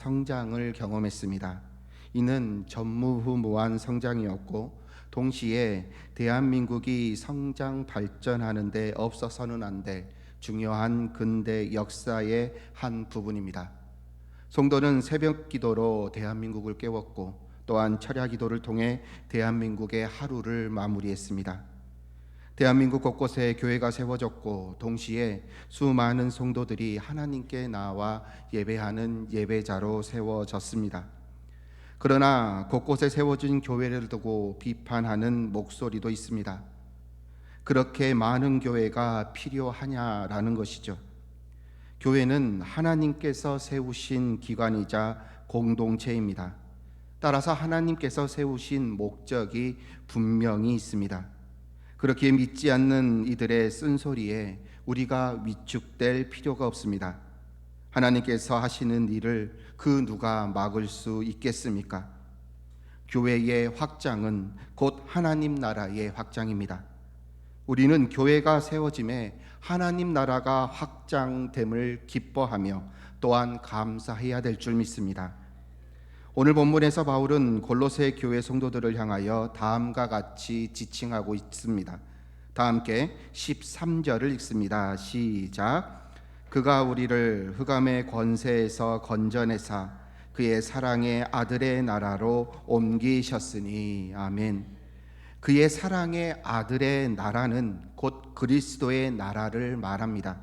성장을 경험했습니다. 이는 전무후무한 성장이었고 동시에 대한민국이 성장 발전하는 데 없어서는 안 될 중요한 근대 역사의 한 부분입니다. 성도는 새벽 기도로 대한민국을 깨웠고 또한 철야 기도를 통해 대한민국의 하루를 마무리했습니다. 대한민국 곳곳에 교회가 세워졌고 동시에 수많은 성도들이 하나님께 나와 예배하는 예배자로 세워졌습니다. 그러나 곳곳에 세워진 교회를 두고 비판하는 목소리도 있습니다. 그렇게 많은 교회가 필요하냐라는 것이죠. 교회는 하나님께서 세우신 기관이자 공동체입니다. 따라서 하나님께서 세우신 목적이 분명히 있습니다. 그렇게 믿지 않는 이들의 쓴소리에 우리가 위축될 필요가 없습니다. 하나님께서 하시는 일을 그 누가 막을 수 있겠습니까? 교회의 확장은 곧 하나님 나라의 확장입니다. 우리는 교회가 세워짐에 하나님 나라가 확장됨을 기뻐하며 또한 감사해야 될 줄 믿습니다. 오늘 본문에서 바울은 골로새 교회 성도들을 향하여 다음과 같이 지칭하고 있습니다. 다 함께 13절을 읽습니다. 시작. 그가 우리를 흑암의 권세에서 건져내사 그의 사랑의 아들의 나라로 옮기셨으니. 아멘. 그의 사랑의 아들의 나라는 곧 그리스도의 나라를 말합니다.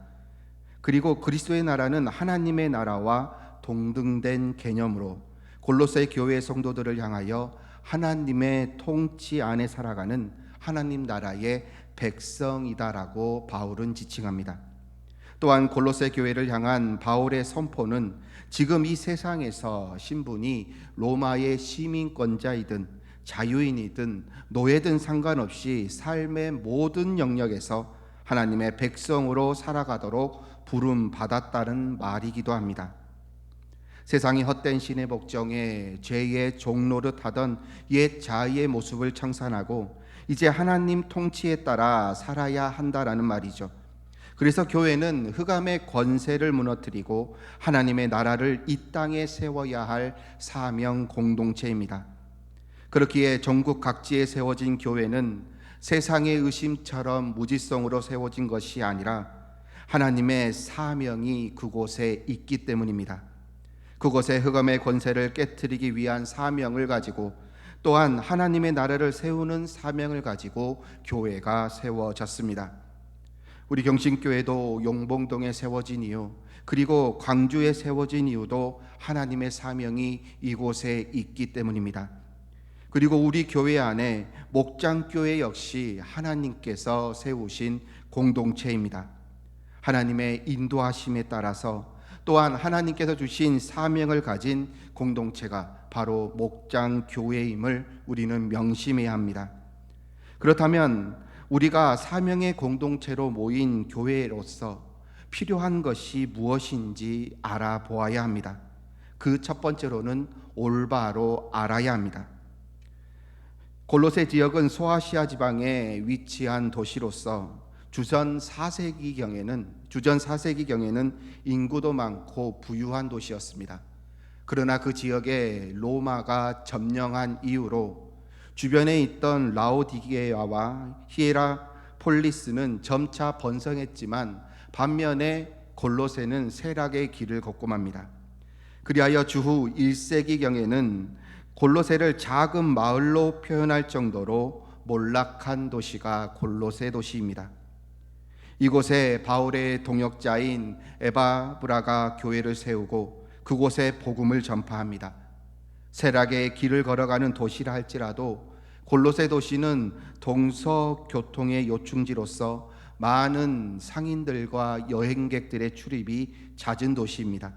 그리고 그리스도의 나라는 하나님의 나라와 동등된 개념으로 골로새 교회 성도들을 향하여 하나님의 통치 안에 살아가는 하나님 나라의 백성이다라고 바울은 지칭합니다. 또한 골로새 교회를 향한 바울의 선포는 지금 이 세상에서 신분이 로마의 시민권자이든 자유인이든 노예든 상관없이 삶의 모든 영역에서 하나님의 백성으로 살아가도록 부름받았다는 말이기도 합니다. 세상이 헛된 신의 복종에 죄의 종노릇하던 옛 자아의 모습을 청산하고 이제 하나님 통치에 따라 살아야 한다라는 말이죠. 그래서 교회는 흑암의 권세를 무너뜨리고 하나님의 나라를 이 땅에 세워야 할 사명 공동체입니다. 그렇기에 전국 각지에 세워진 교회는 세상의 의심처럼 무지성으로 세워진 것이 아니라 하나님의 사명이 그곳에 있기 때문입니다. 그곳에 흑암의 권세를 깨트리기 위한 사명을 가지고 또한 하나님의 나라를 세우는 사명을 가지고 교회가 세워졌습니다. 우리 경신교회도 용봉동에 세워진 이유, 그리고 광주에 세워진 이유도 하나님의 사명이 이곳에 있기 때문입니다. 그리고 우리 교회 안에 목장교회 역시 하나님께서 세우신 공동체입니다. 하나님의 인도하심에 따라서 또한 하나님께서 주신 사명을 가진 공동체가 바로 목장교회임을 우리는 명심해야 합니다. 그렇다면 우리가 사명의 공동체로 모인 교회로서 필요한 것이 무엇인지 알아보아야 합니다. 그 첫 번째로는 올바로 알아야 합니다. 골로새 지역은 소아시아 지방에 위치한 도시로서 주전 4세기경에는 인구도 많고 부유한 도시였습니다. 그러나 그 지역에 로마가 점령한 이후로 주변에 있던 라오디게아와 히에라폴리스는 점차 번성했지만 반면에 골로새는 쇠락의 길을 걷고 맙니다. 그리하여 주후 1세기경에는 골로새를 작은 마을로 표현할 정도로 몰락한 도시가 골로새 도시입니다. 이곳에 바울의 동역자인 에바브라가 교회를 세우고 그곳에 복음을 전파합니다. 쇠락의 길을 걸어가는 도시라 할지라도 골로새 도시는 동서교통의 요충지로서 많은 상인들과 여행객들의 출입이 잦은 도시입니다.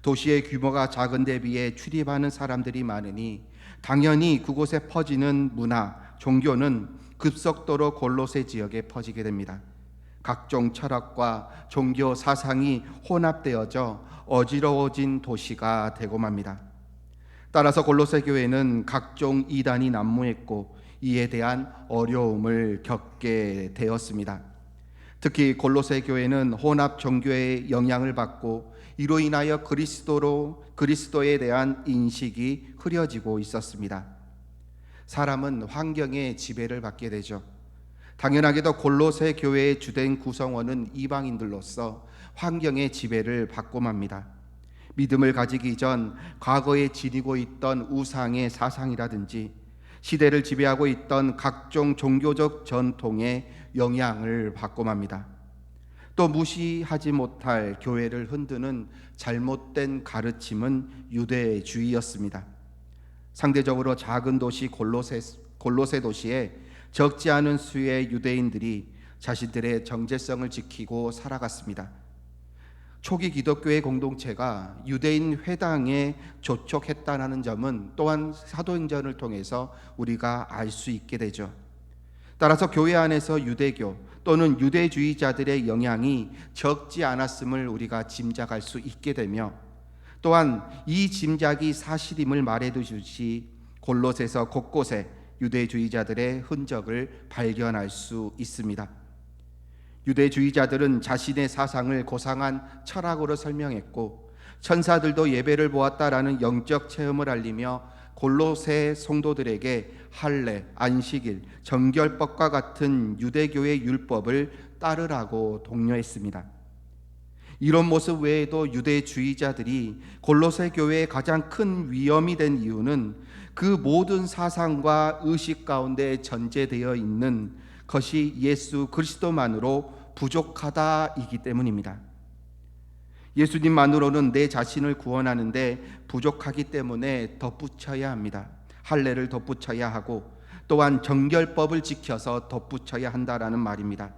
도시의 규모가 작은 데 비해 출입하는 사람들이 많으니 당연히 그곳에 퍼지는 문화, 종교는 급속도로 골로새 지역에 퍼지게 됩니다. 각종 철학과 종교 사상이 혼합되어져 어지러워진 도시가 되고 맙니다. 따라서 골로새 교회는 각종 이단이 난무했고 이에 대한 어려움을 겪게 되었습니다. 특히 골로새 교회는 혼합 종교의 영향을 받고 이로 인하여 그리스도에 대한 인식이 흐려지고 있었습니다. 사람은 환경의 지배를 받게 되죠. 당연하게도 골로새 교회의 주된 구성원은 이방인들로서 환경의 지배를 받고 맙니다. 믿음을 가지기 전 과거에 지니고 있던 우상의 사상이라든지 시대를 지배하고 있던 각종 종교적 전통의 영향을 받고 맙니다. 또 무시하지 못할 교회를 흔드는 잘못된 가르침은 유대주의였습니다. 상대적으로 작은 도시 골로새 도시에 적지 않은 수의 유대인들이 자신들의 정체성을 지키고 살아갔습니다. 초기 기독교의 공동체가 유대인 회당에 조촉했다는 점은 또한 사도행전을 통해서 우리가 알 수 있게 되죠. 따라서 교회 안에서 유대교 또는 유대주의자들의 영향이 적지 않았음을 우리가 짐작할 수 있게 되며, 또한 이 짐작이 사실임을 말해두듯이 골로새서 곳곳에 유대주의자들의 흔적을 발견할 수 있습니다. 유대주의자들은 자신의 사상을 고상한 철학으로 설명했고, 천사들도 예배를 보았다라는 영적 체험을 알리며 골로새 성도들에게 할례, 안식일, 정결법과 같은 유대교의 율법을 따르라고 독려했습니다. 이런 모습 외에도 유대주의자들이 골로새 교회의 가장 큰 위험이 된 이유는 그 모든 사상과 의식 가운데 전제되어 있는 것이 예수 그리스도만으로 부족하다이기 때문입니다. 예수님만으로는 내 자신을 구원하는데 부족하기 때문에 덧붙여야 합니다. 할례를 덧붙여야 하고, 또한 정결법을 지켜서 덧붙여야 한다라는 말입니다.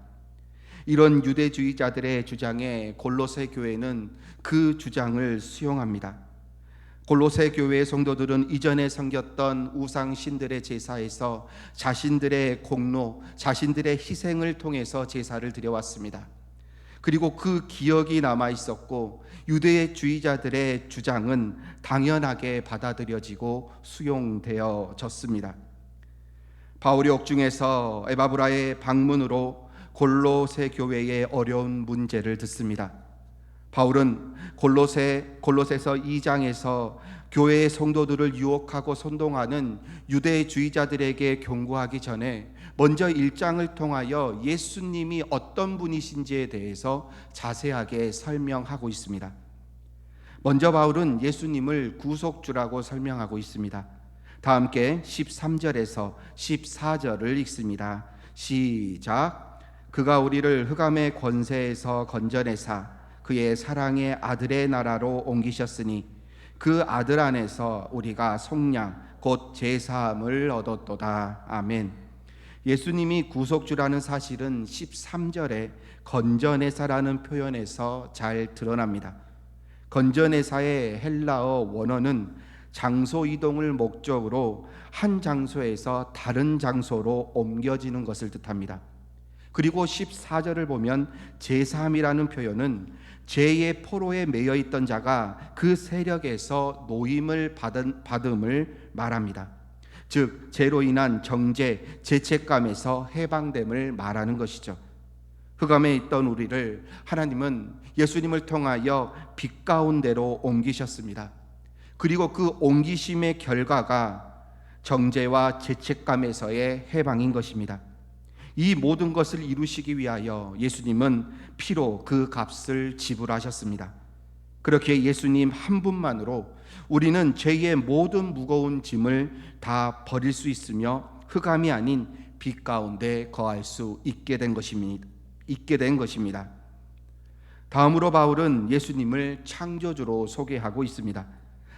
이런 유대주의자들의 주장에 골로새 교회는 그 주장을 수용합니다. 골로새 교회의 성도들은 이전에 섬겼던 우상 신들의 제사에서 자신들의 공로, 자신들의 희생을 통해서 제사를 드려왔습니다. 그리고 그 기억이 남아 있었고, 유대주의자들의 주장은 당연하게 받아들여지고 수용되어졌습니다. 바울이 옥중에서 에바브라의 방문으로 골로새 교회의 어려운 문제를 듣습니다. 바울은 골로새서 2장에서 교회의 성도들을 유혹하고 선동하는 유대주의자들에게 경고하기 전에 먼저 1장을 통하여 예수님이 어떤 분이신지에 대해서 자세하게 설명하고 있습니다. 먼저 바울은 예수님을 구속주라고 설명하고 있습니다. 다 함께 13절에서 14절을 읽습니다. 시작. 그가 우리를 흑암의 권세에서 건져내사 그의 사랑의 아들의 나라로 옮기셨으니 그 아들 안에서 우리가 속량 곧 제사함을 얻었도다. 아멘. 예수님이 구속주라는 사실은 13절에 건져내사라는 표현에서 잘 드러납니다. 건져내사의 헬라어 원어는 장소 이동을 목적으로 한 장소에서 다른 장소로 옮겨지는 것을 뜻합니다. 그리고 14절을 보면 제사함이라는 표현은 죄의 포로에 매여 있던 자가 그 세력에서 노임을 받음을 말합니다. 즉 죄로 인한 정죄, 죄책감에서 해방됨을 말하는 것이죠. 흑암에 있던 우리를 하나님은 예수님을 통하여 빛 가운데로 옮기셨습니다. 그리고 그 옮기심의 결과가 정죄와 죄책감에서의 해방인 것입니다. 이 모든 것을 이루시기 위하여 예수님은 피로 그 값을 지불하셨습니다. 그렇게 예수님 한 분만으로 우리는 죄의 모든 무거운 짐을 다 버릴 수 있으며 흑암이 아닌 빛 가운데 거할 수 있게 된 것입니다. 다음으로 바울은 예수님을 창조주로 소개하고 있습니다.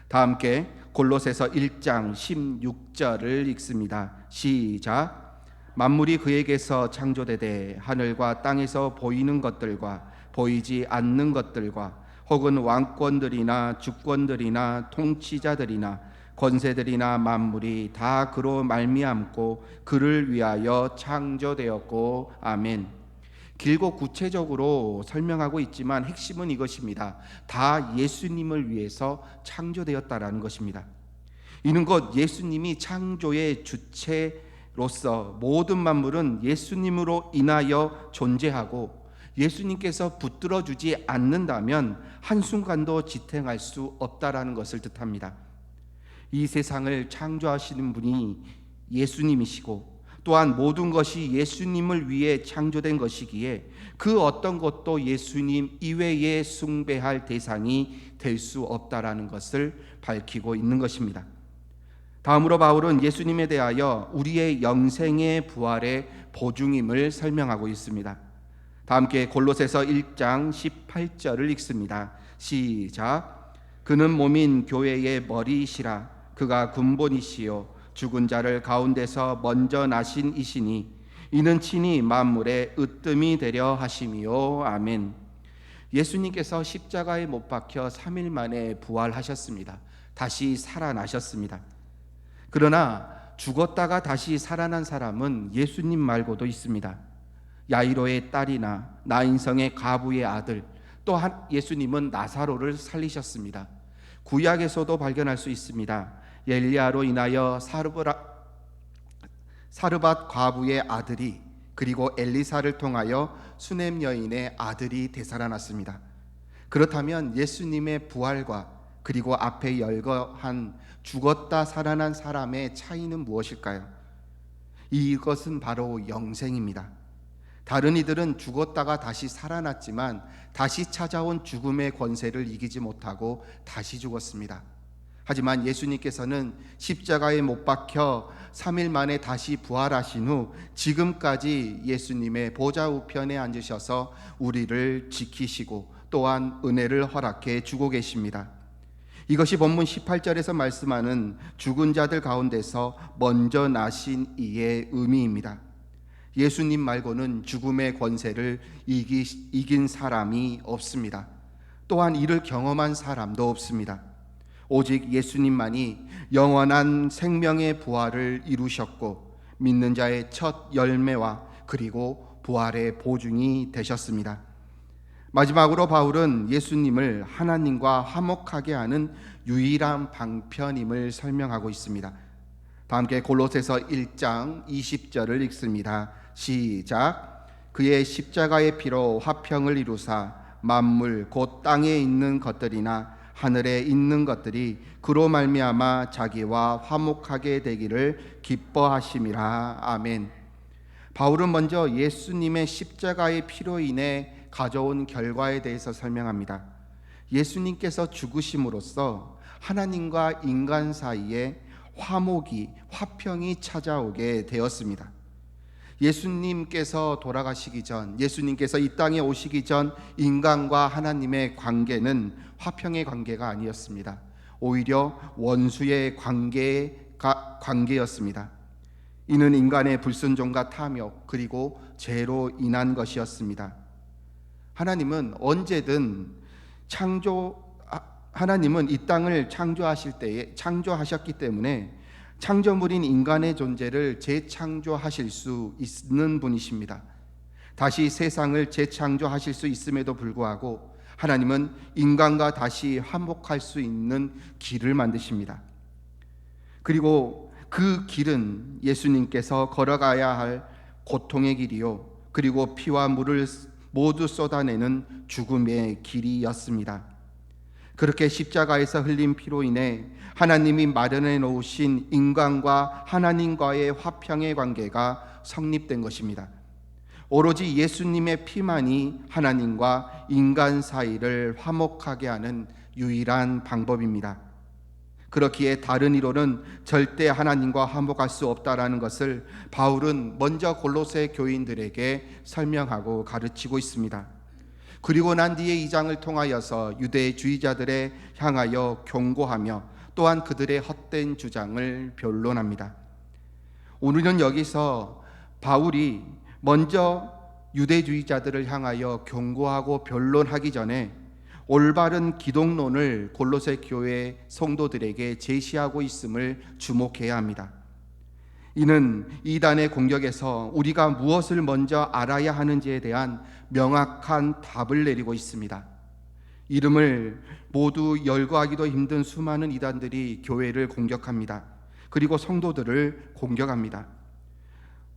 다 함께 골로새서 1장 16절을 읽습니다. 시작. 만물이 그에게서 창조되되 하늘과 땅에서 보이는 것들과 보이지 않는 것들과 혹은 왕권들이나 주권들이나 통치자들이나 권세들이나 만물이 다 그로 말미암고 그를 위하여 창조되었고 아멘. 길고 구체적으로 설명하고 있지만 핵심은 이것입니다. 다 예수님을 위해서 창조되었다라는 것입니다. 이는 곧 예수님이 창조의 주체로서 모든 만물은 예수님으로 인하여 존재하고 예수님께서 붙들어 주지 않는다면 한순간도 지탱할 수 없다라는 것을 뜻합니다. 이 세상을 창조하시는 분이 예수님이시고 또한 모든 것이 예수님을 위해 창조된 것이기에 그 어떤 것도 예수님 이외에 숭배할 대상이 될 수 없다라는 것을 밝히고 있는 것입니다. 다음으로 바울은 예수님에 대하여 우리의 영생의 부활의 보증임을 설명하고 있습니다. 다 함께 골로새서 1장 18절을 읽습니다. 시작. 그는 몸인 교회의 머리이시라. 그가 근본이시요 죽은 자를 가운데서 먼저 나신 이시니 이는 친히 만물의 으뜸이 되려 하심이요. 아멘. 예수님께서 십자가에 못 박혀 3일 만에 부활하셨습니다. 다시 살아나셨습니다. 그러나 죽었다가 다시 살아난 사람은 예수님 말고도 있습니다. 야이로의 딸이나 나인성의 가부의 아들, 또한 예수님은 나사로를 살리셨습니다. 구약에서도 발견할 수 있습니다. 엘리야로 인하여 사르밧 과부의 아들이, 그리고 엘리사를 통하여 수넴 여인의 아들이 되살아났습니다. 그렇다면 예수님의 부활과 그리고 앞에 열거한 죽었다 살아난 사람의 차이는 무엇일까요? 이것은 바로 영생입니다. 다른 이들은 죽었다가 다시 살아났지만 다시 찾아온 죽음의 권세를 이기지 못하고 다시 죽었습니다. 하지만 예수님께서는 십자가에 못 박혀 3일 만에 다시 부활하신 후 지금까지 예수님의 보좌 우편에 앉으셔서 우리를 지키시고 또한 은혜를 허락해 주고 계십니다. 이것이 본문 18절에서 말씀하는 죽은 자들 가운데서 먼저 나신 이의 의미입니다. 예수님 말고는 죽음의 권세를 이긴 사람이 없습니다. 또한 이를 경험한 사람도 없습니다. 오직 예수님만이 영원한 생명의 부활을 이루셨고 믿는 자의 첫 열매와 그리고 부활의 보증이 되셨습니다. 마지막으로 바울은 예수님을 하나님과 화목하게 하는 유일한 방편임을 설명하고 있습니다. 다 함께 골로새서 1장 20절을 읽습니다. 시작. 그의 십자가의 피로 화평을 이루사 만물 곧 땅에 있는 것들이나 하늘에 있는 것들이 그로 말미암아 자기와 화목하게 되기를 기뻐하심이라. 아멘. 바울은 먼저 예수님의 십자가의 피로 인해 가져온 결과에 대해서 설명합니다. 예수님께서 죽으심으로써 하나님과 인간 사이에 화평이 찾아오게 되었습니다. 예수님께서 돌아가시기 전, 예수님께서 이 땅에 오시기 전 인간과 하나님의 관계는 화평의 관계가 아니었습니다. 오히려 원수의 관계였습니다. 이는 인간의 불순종과 탐욕 그리고 죄로 인한 것이었습니다. 하나님은 이 땅을 창조하셨기 때문에 창조물인 인간의 존재를 재창조하실 수 있는 분이십니다. 다시 세상을 재창조하실 수 있음에도 불구하고 하나님은 인간과 다시 화목할 수 있는 길을 만드십니다. 그리고 그 길은 예수님께서 걸어가야 할 고통의 길이요, 그리고 피와 물을 모두 쏟아내는 죽음의 길이었습니다. 그렇게 십자가에서 흘린 피로 인해 하나님이 마련해 놓으신 인간과 하나님과의 화평의 관계가 성립된 것입니다. 오로지 예수님의 피만이 하나님과 인간 사이를 화목하게 하는 유일한 방법입니다. 그렇기에 다른 이로는 절대 하나님과 화목할 수 없다라는 것을 바울은 먼저 골로새 교인들에게 설명하고 가르치고 있습니다. 그리고 난 뒤에 이 장을 통하여서 유대주의자들에 향하여 경고하며 또한 그들의 헛된 주장을 변론합니다. 오늘은 여기서 바울이 먼저 유대주의자들을 향하여 경고하고 변론하기 전에 올바른 기독론을 골로새 교회 성도들에게 제시하고 있음을 주목해야 합니다. 이는 이단의 공격에서 우리가 무엇을 먼저 알아야 하는지에 대한 명확한 답을 내리고 있습니다. 이름을 모두 열거하기도 힘든 수많은 이단들이 교회를 공격합니다. 그리고 성도들을 공격합니다.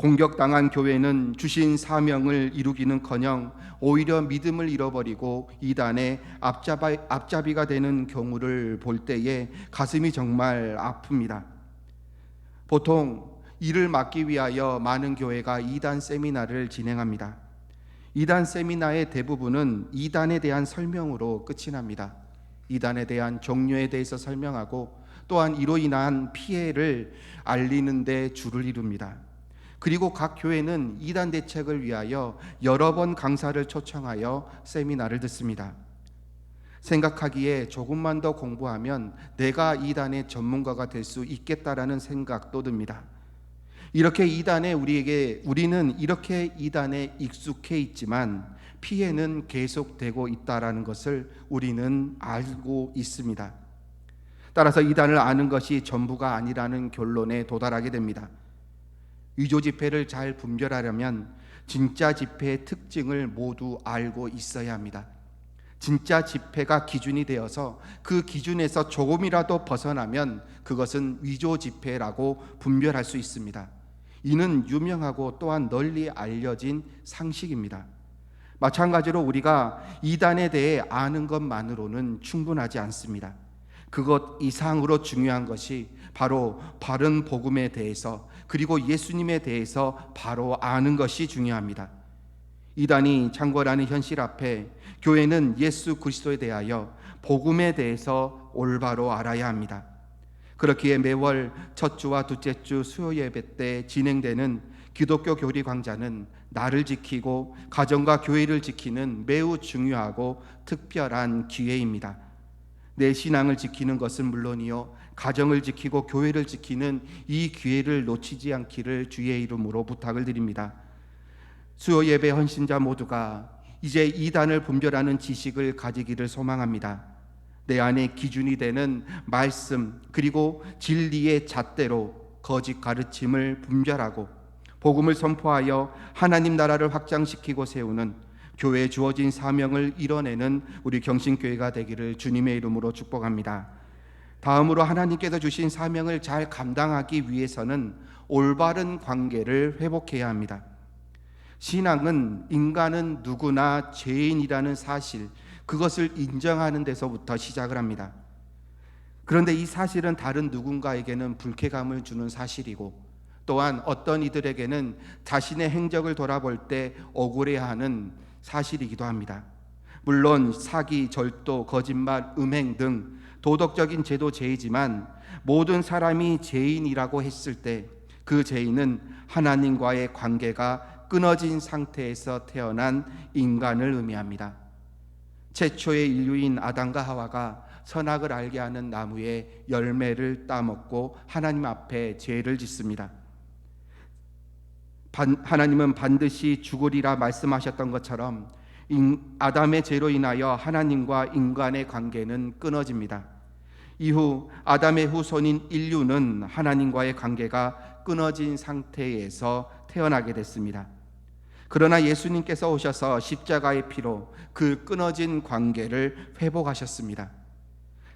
공격당한 교회는 주신 사명을 이루기는커녕 오히려 믿음을 잃어버리고 이단의 앞잡이가 되는 경우를 볼 때에 가슴이 정말 아픕니다. 보통 이를 막기 위하여 많은 교회가 이단 세미나를 진행합니다. 이단 세미나의 대부분은 이단에 대한 설명으로 끝이 납니다. 이단에 대한 종류에 대해서 설명하고 또한 이로 인한 피해를 알리는 데 주를 이룹니다. 그리고 각 교회는 이단 대책을 위하여 여러 번 강사를 초청하여 세미나를 듣습니다. 생각하기에 조금만 더 공부하면 내가 이단의 전문가가 될 수 있겠다라는 생각도 듭니다. 이렇게 우리는 이렇게 이단에 익숙해 있지만 피해는 계속되고 있다라는 것을 우리는 알고 있습니다. 따라서 이단을 아는 것이 전부가 아니라는 결론에 도달하게 됩니다. 위조 집회를 잘 분별하려면 진짜 집회의 특징을 모두 알고 있어야 합니다. 진짜 집회가 기준이 되어서 그 기준에서 조금이라도 벗어나면 그것은 위조 집회라고 분별할 수 있습니다. 이는 유명하고 또한 널리 알려진 상식입니다. 마찬가지로 우리가 이단에 대해 아는 것만으로는 충분하지 않습니다. 그것 이상으로 중요한 것이 바로 바른 복음에 대해서 그리고 예수님에 대해서 바로 아는 것이 중요합니다. 이단이 창궐하는 현실 앞에 교회는 예수 그리스도에 대하여 복음에 대해서 올바로 알아야 합니다. 그렇기에 매월 첫 주와 둘째 주 수요 예배 때 진행되는 기독교 교리 강좌는 나를 지키고 가정과 교회를 지키는 매우 중요하고 특별한 기회입니다. 내 신앙을 지키는 것은 물론이요 가정을 지키고 교회를 지키는 이 기회를 놓치지 않기를 주의 이름으로 부탁을 드립니다. 수요 예배 헌신자 모두가 이제 이단을 분별하는 지식을 가지기를 소망합니다. 내 안에 기준이 되는 말씀 그리고 진리의 잣대로 거짓 가르침을 분별하고 복음을 선포하여 하나님 나라를 확장시키고 세우는 교회에 주어진 사명을 이뤄내는 우리 경신교회가 되기를 주님의 이름으로 축복합니다. 다음으로 하나님께서 주신 사명을 잘 감당하기 위해서는 올바른 관계를 회복해야 합니다. 신앙은 인간은 누구나 죄인이라는 사실, 그것을 인정하는 데서부터 시작을 합니다. 그런데 이 사실은 다른 누군가에게는 불쾌감을 주는 사실이고 또한 어떤 이들에게는 자신의 행적을 돌아볼 때 억울해하는 사실이기도 합니다. 물론 사기, 절도, 거짓말, 음행 등 도덕적인 죄도 죄이지만 모든 사람이 죄인이라고 했을 때 그 죄인은 하나님과의 관계가 끊어진 상태에서 태어난 인간을 의미합니다. 최초의 인류인 아담과 하와가 선악을 알게 하는 나무의 열매를 따먹고 하나님 앞에 죄를 짓습니다. 하나님은 반드시 죽으리라 말씀하셨던 것처럼 아담의 죄로 인하여 하나님과 인간의 관계는 끊어집니다. 이후 아담의 후손인 인류는 하나님과의 관계가 끊어진 상태에서 태어나게 됐습니다. 그러나 예수님께서 오셔서 십자가의 피로 그 끊어진 관계를 회복하셨습니다.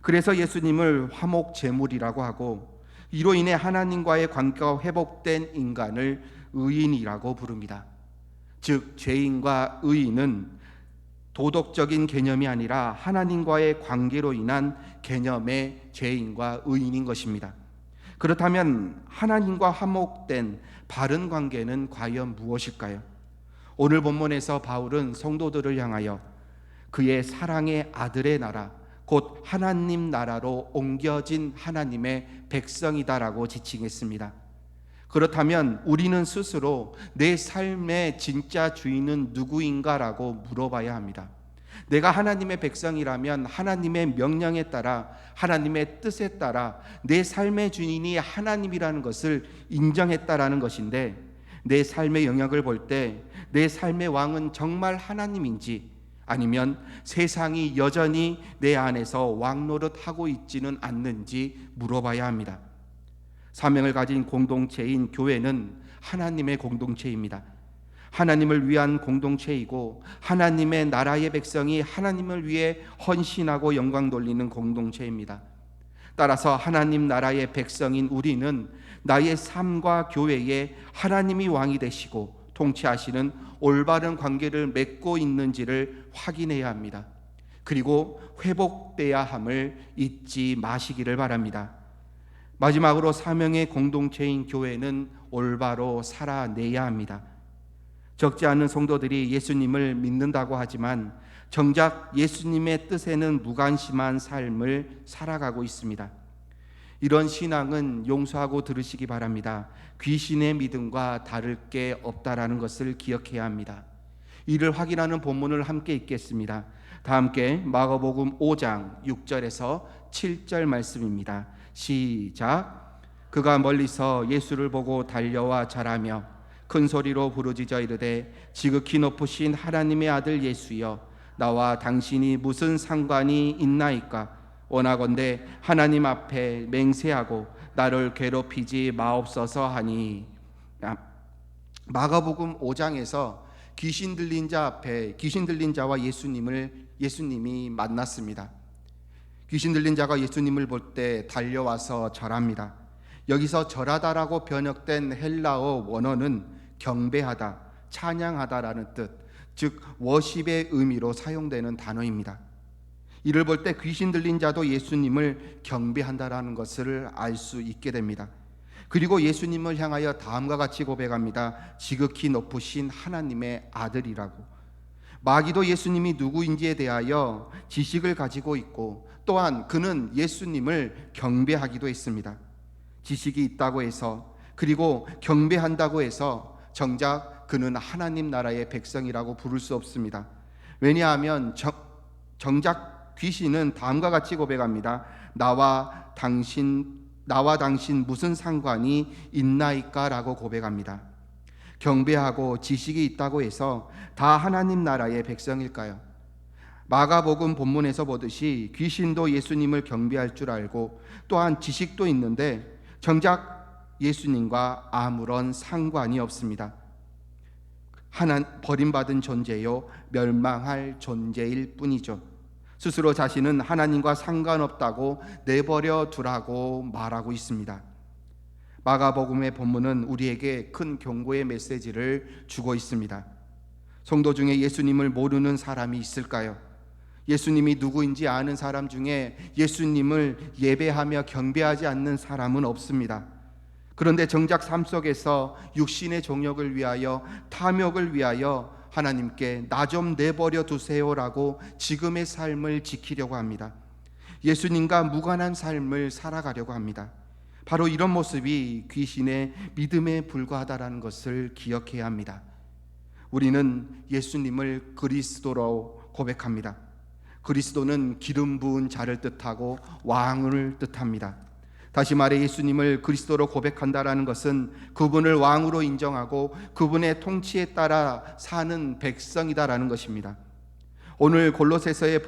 그래서 예수님을 화목제물이라고 하고 이로 인해 하나님과의 관계가 회복된 인간을 의인이라고 부릅니다. 즉 죄인과 의인은 도덕적인 개념이 아니라 하나님과의 관계로 인한 개념의 죄인과 의인인 것입니다. 그렇다면 하나님과 화목된 바른 관계는 과연 무엇일까요? 오늘 본문에서 바울은 성도들을 향하여 그의 사랑의 아들의 나라 곧 하나님 나라로 옮겨진 하나님의 백성이다라고 지칭했습니다. 그렇다면 우리는 스스로 내 삶의 진짜 주인은 누구인가라고 물어봐야 합니다. 내가 하나님의 백성이라면 하나님의 명령에 따라 하나님의 뜻에 따라 내 삶의 주인이 하나님이라는 것을 인정했다라는 것인데 내 삶의 영역을 볼 때 내 삶의 왕은 정말 하나님인지 아니면 세상이 여전히 내 안에서 왕 노릇하고 있지는 않는지 물어봐야 합니다. 사명을 가진 공동체인 교회는 하나님의 공동체입니다. 하나님을 위한 공동체이고 하나님의 나라의 백성이 하나님을 위해 헌신하고 영광 돌리는 공동체입니다. 따라서 하나님 나라의 백성인 우리는 나의 삶과 교회에 하나님이 왕이 되시고 통치하시는 올바른 관계를 맺고 있는지를 확인해야 합니다. 그리고 회복돼야 함을 잊지 마시기를 바랍니다. 마지막으로 사명의 공동체인 교회는 올바로 살아내야 합니다. 적지 않은 성도들이 예수님을 믿는다고 하지만 정작 예수님의 뜻에는 무관심한 삶을 살아가고 있습니다. 이런 신앙은 용서하고 들으시기 바랍니다. 귀신의 믿음과 다를 게 없다라는 것을 기억해야 합니다. 이를 확인하는 본문을 함께 읽겠습니다. 다 함께 마가복음 5장 6절에서 7절 말씀입니다. 시작. 그가 멀리서 예수를 보고 달려와 절하며 큰 소리로 부르짖어 이르되 지극히 높으신 하나님의 아들 예수여, 나와 당신이 무슨 상관이 있나이까? 원하건대 하나님 앞에 맹세하고 나를 괴롭히지 마옵소서 하니. 마가복음 5장에서 귀신 들린 자 앞에 귀신 들린 자와 예수님이 만났습니다. 귀신 들린 자가 예수님을 볼 때 달려와서 절합니다. 여기서 절하다라고 번역된 헬라어 원어는 경배하다, 찬양하다라는 뜻, 즉 워십의 의미로 사용되는 단어입니다. 이를 볼 때 귀신 들린 자도 예수님을 경배한다라는 것을 알 수 있게 됩니다. 그리고 예수님을 향하여 다음과 같이 고백합니다. 지극히 높으신 하나님의 아들이라고. 마귀도 예수님이 누구인지에 대하여 지식을 가지고 있고 또한 그는 예수님을 경배하기도 했습니다. 지식이 있다고 해서, 그리고 경배한다고 해서 정작 그는 하나님 나라의 백성이라고 부를 수 없습니다. 왜냐하면 정작 귀신은 다음과 같이 고백합니다. 나와 당신 무슨 상관이 있나이까? 라고 고백합니다. 경배하고 지식이 있다고 해서 다 하나님 나라의 백성일까요? 마가복음 본문에서 보듯이 귀신도 예수님을 경배할 줄 알고 또한 지식도 있는데 정작 예수님과 아무런 상관이 없습니다. 버림받은 존재요, 멸망할 존재일 뿐이죠. 스스로 자신은 하나님과 상관없다고 내버려 두라고 말하고 있습니다. 마가복음의 본문은 우리에게 큰 경고의 메시지를 주고 있습니다. 성도 중에 예수님을 모르는 사람이 있을까요? 예수님이 누구인지 아는 사람 중에 예수님을 예배하며 경배하지 않는 사람은 없습니다. 그런데 정작 삶 속에서 육신의 정욕을 위하여, 탐욕을 위하여 하나님께 나 좀 내버려 두세요라고 지금의 삶을 지키려고 합니다. 예수님과 무관한 삶을 살아가려고 합니다. 바로 이런 모습이 귀신의 믿음에 불과하다는 것을 기억해야 합니다. 우리는 예수님을 그리스도로 고백합니다. 그리스도는 기름 부은 자를 뜻하고 왕을 뜻합니다. 다시 말해 예수님을 그리스도로 고백한다라는 것은 그분을 왕으로 인정하고 그분의 통치에 따라 사는 백성이다라는 것입니다. 오늘 골로새서의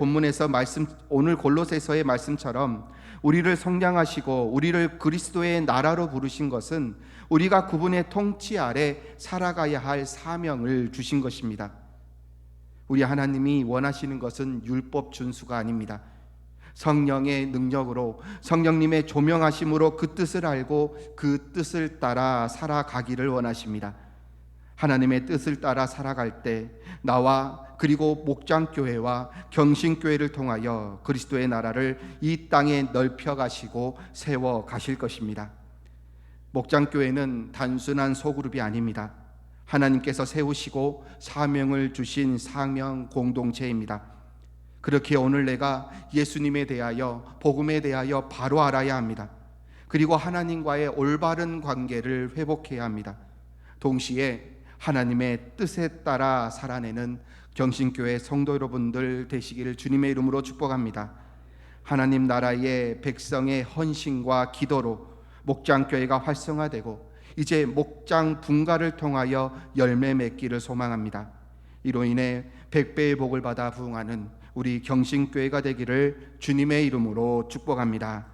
말씀처럼 우리를 성량하시고 우리를 그리스도의 나라로 부르신 것은 우리가 그분의 통치 아래 살아가야 할 사명을 주신 것입니다. 우리 하나님이 원하시는 것은 율법 준수가 아닙니다. 성령의 능력으로, 성령님의 조명하심으로 그 뜻을 알고 그 뜻을 따라 살아가기를 원하십니다. 하나님의 뜻을 따라 살아갈 때 나와 그리고 목장교회와 경신교회를 통하여 그리스도의 나라를 이 땅에 넓혀 가시고 세워 가실 것입니다. 목장교회는 단순한 소그룹이 아닙니다. 하나님께서 세우시고 사명을 주신 사명 공동체입니다. 그렇게 오늘 내가 예수님에 대하여, 복음에 대하여 바로 알아야 합니다. 그리고 하나님과의 올바른 관계를 회복해야 합니다. 동시에 하나님의 뜻에 따라 살아내는 경신교회 성도 여러분들 되시기를 주님의 이름으로 축복합니다. 하나님 나라의 백성의 헌신과 기도로 목장교회가 활성화되고 이제 목장 분가를 통하여 열매 맺기를 소망합니다. 이로 인해 100배의 복을 받아 부흥하는 우리 경신교회가 되기를 주님의 이름으로 축복합니다.